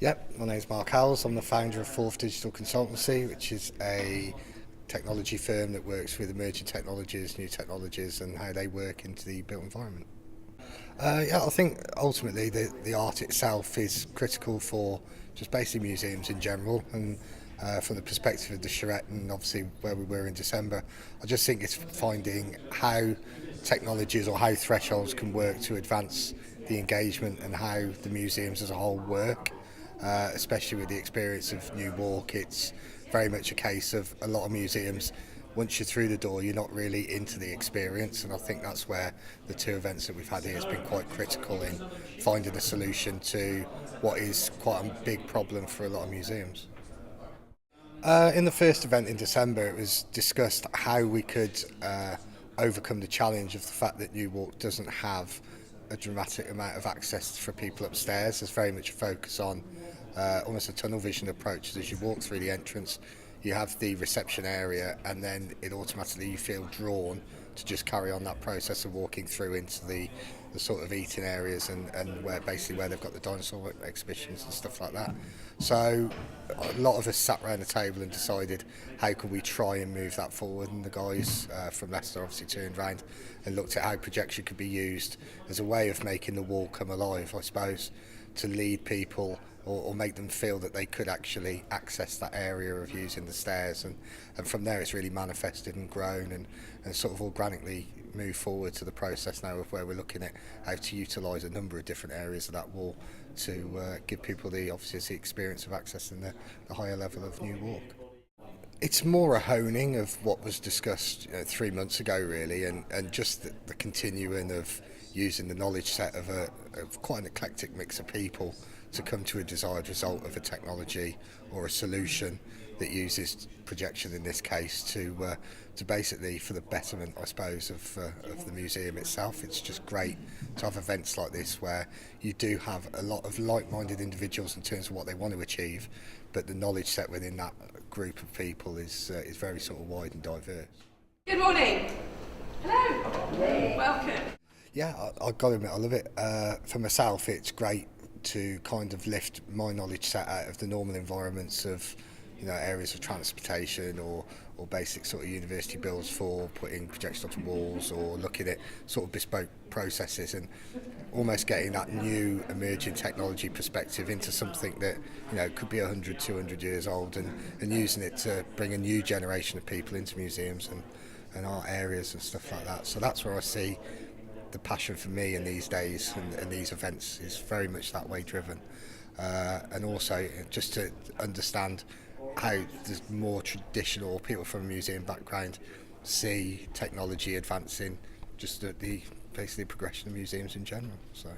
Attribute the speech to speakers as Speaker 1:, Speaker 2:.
Speaker 1: Yep, my name's Mark Howells. I'm the founder of Forth Digital Consultancy, which is a technology firm that works with emerging technologies, new technologies, and how they work into the built environment. I think ultimately the art itself is critical for just basically museums in general, and from the perspective of the Charrette and obviously where we were in December, I just think it's finding how technologies or how thresholds can work to advance the engagement and how the museums as a whole work. Especially with the experience of New Walk, it's very much a case of a lot of museums, once you're through the door, you're not really into the experience, and I think that's where the two events that we've had here has been quite critical in finding a solution to what is quite a big problem for a lot of museums. In the first event in December, it was discussed how we could overcome the challenge of the fact that New Walk doesn't have a dramatic amount of access for people upstairs. There's very much a focus on almost a tunnel vision approach. As you walk through the entrance, you have the reception area, and then it automatically you feel drawn to just carry on that process of walking through into the sort of eating areas and where basically where they've got the dinosaur exhibitions and stuff like that. So a lot of us sat around the table and decided how could we try and move that forward, and the guys from Leicester obviously turned around and looked at how projection could be used as a way of making the wall come alive, I suppose, to lead people or make them feel that they could actually access that area of using the stairs, and from there it's really manifested and grown and sort of organically moved forward to the process now of where we're looking at how to utilise a number of different areas of that wall to give people obviously the experience of accessing the higher level of New Walk. It's more a honing of what was discussed 3 months ago, really, and just the continuing of using the knowledge set of quite an eclectic mix of people to come to a desired result of a technology or a solution that uses projection in this case to basically for the betterment, I suppose, of the museum itself. It's just great to have events like this where you do have a lot of like-minded individuals in terms of what they want to achieve, but the knowledge set within that group of people is very sort of wide and diverse.
Speaker 2: Good morning. Hello. Welcome.
Speaker 1: Yeah, I've got to admit, I love it. For myself, it's great to kind of lift my knowledge set out of the normal environments of areas of transportation or basic sort of university builds for putting projections onto walls or looking at sort of bespoke processes, and almost getting that new emerging technology perspective into something that could be 100, 200 years old, and using it to bring a new generation of people into museums and art areas and stuff like that. So that's where I see the passion for me in these days and these events is very much that way driven, and also just to understand how the more traditional people from a museum background see technology advancing just at the basically progression of museums in general. So